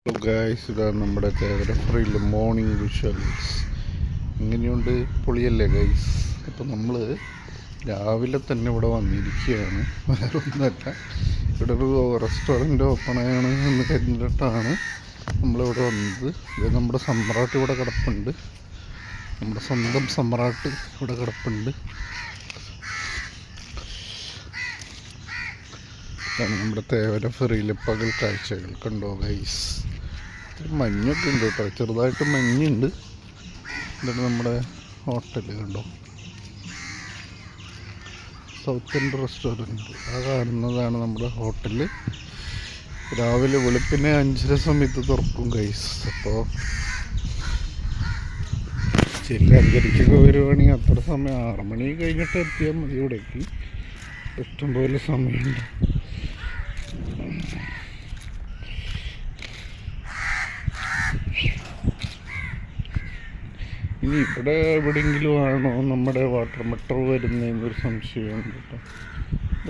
Hello guys, ഇതാണ് നമ്മുടെ Thevara ഫ്രീൽ morning visuals. ഇങ്ങനെയുണ്ട്, പൊളിയല്ലേ ഗൈസ്? അപ്പോൾ നമ്മൾ രാവിലെ തന്നെ ഇവിടെ വന്നിരിക്കുകയാണ്. വേറെ ഒന്നുമല്ല, ഇവിടെ ഒരു റെസ്റ്റോറൻറ്റ് ഓപ്പണാണ് എന്ന് കരുതിയിട്ടാണ് നമ്മളിവിടെ വന്നത്. ഇത് നമ്മുടെ സമ്രാട്ട് ഇവിടെ കിടപ്പുണ്ട്, നമ്മുടെ സ്വന്തം സമ്രാട്ട് ഇവിടെ കിടപ്പുണ്ട്. ഇതാണ് നമ്മുടെ തേവര ഫെറിയിലെ പകൽ കാഴ്ചകൾ. കണ്ടോ ഗൈസ്? മഞ്ഞൊക്കെ ഉണ്ട് കേട്ടോ, ചെറുതായിട്ട് മഞ്ഞുണ്ട്. ഇതാണ് നമ്മുടെ ഹോട്ടൽ, കണ്ടോ? South Indian restaurant. ആ കാണുന്നതാണ് നമ്മുടെ ഹോട്ടൽ. രാവിലെ വെളുപ്പിനെ 5:30 സമയത്ത് തുറക്കും ഗൈസ്. അപ്പോൾ ശരി 5:30 വരുവാണെങ്കിൽ അത്ര സമയം 6 മണി കഴിഞ്ഞിട്ട് എത്തിയാൽ മതി ഇവിടേക്ക്. ഇഷ്ടംപോലെ സമയമുണ്ട്. ഇനി ഇവിടെ എവിടെയെങ്കിലും ആണോ നമ്മുടെ വാട്ടർ മെട്രോ വരുന്നതെന്നൊരു സംശയമുണ്ട് കേട്ടോ.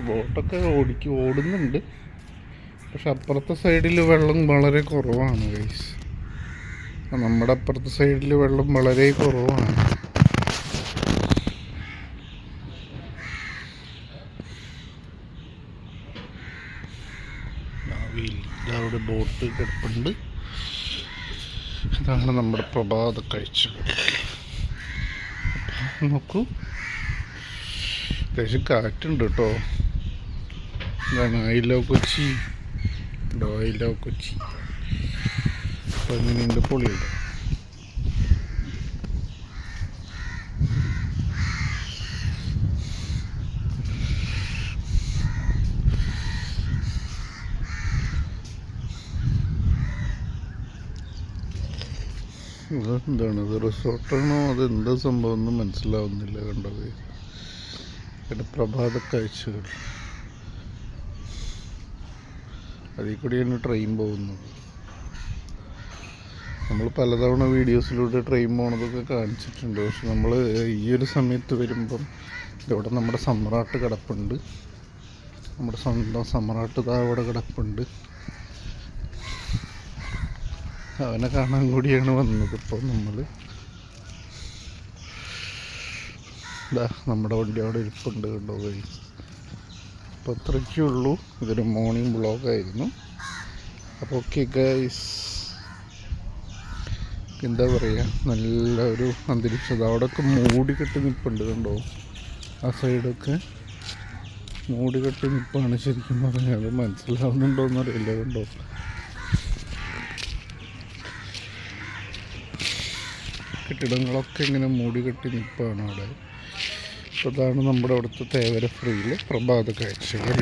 ബോട്ടൊക്കെ ഓടുന്നുണ്ട്, പക്ഷെ അപ്പുറത്തെ സൈഡിൽ വെള്ളം വളരെ കുറവാണ് ഗൈസ്. നമ്മുടെ അപ്പുറത്തെ സൈഡിൽ വെള്ളം വളരെ കുറവാണ്. അവിടെ ബോട്ട് കിടപ്പുണ്ട്. ഇതാണ് നമ്മുടെ പ്രഭാത കാഴ്ചകൾ. നോക്കൂ, അത്യാവശ്യം കാറ്റുണ്ട് കേട്ടോ. ഇതാണ് I love Kochi. I love Kochi. അപ്പം അങ്ങനെയുണ്ട്, പൊളിയുണ്ട്. എന്താണ് ഇത്, റിസോർട്ടാണോ അതെന്താ സംഭവം ഒന്നും മനസ്സിലാവുന്നില്ല. കണ്ടത് പിന്നെ പ്രഭാത കാഴ്ചകൾ. അതിൽ കൂടിയാണ് ട്രെയിൻ പോകുന്നത്. നമ്മൾ പലതവണ വീഡിയോസിലൂടെ ട്രെയിൻ പോണതൊക്കെ കാണിച്ചിട്ടുണ്ട്. പക്ഷെ നമ്മൾ ഈ ഒരു സമയത്ത് വരുമ്പം ഇവിടെ നമ്മുടെ സമ്രാട്ട് കിടപ്പുണ്ട്. നമ്മുടെ സ്വന്തം സമ്രാട്ട് അവിടെ കിടപ്പുണ്ട്. അവനെ കാണാൻ കൂടിയാണ് വന്നത്. ഇപ്പോൾ നമ്മൾ നമ്മുടെ വണ്ടി അവിടെ ഇരിപ്പുണ്ട്, കണ്ടോ ഗൈസ്? അപ്പോൾ അത്രയ്ക്കേ ഉള്ളൂ. ഇതൊരു മോർണിംഗ് വ്ളോഗായിരുന്നു. അപ്പോൾ ഓക്കെ ഗൈസ്, എന്താ പറയുക, നല്ല ഒരു അന്തരീക്ഷം. അവിടെയൊക്കെ മൂടിക്കെട്ടി നിൽപ്പുണ്ട്, കണ്ടോ? ആ സൈഡൊക്കെ മൂടിക്കെട്ടി നിൽപ്പാണ് ശരിക്കും പറഞ്ഞാൽ. അത് മനസ്സിലാവുന്നുണ്ടോയെന്നറിയില്ല, കണ്ടോ? കെട്ടിടങ്ങളൊക്കെ ഇങ്ങനെ മൂടിക്കെട്ടി നിൽപ്പാണ് അവിടെ. അപ്പോൾ അതാണ് നമ്മുടെ അവിടുത്തെ തേവര ഫ്രീയിലെ പ്രഭാത കാഴ്ചകൾ.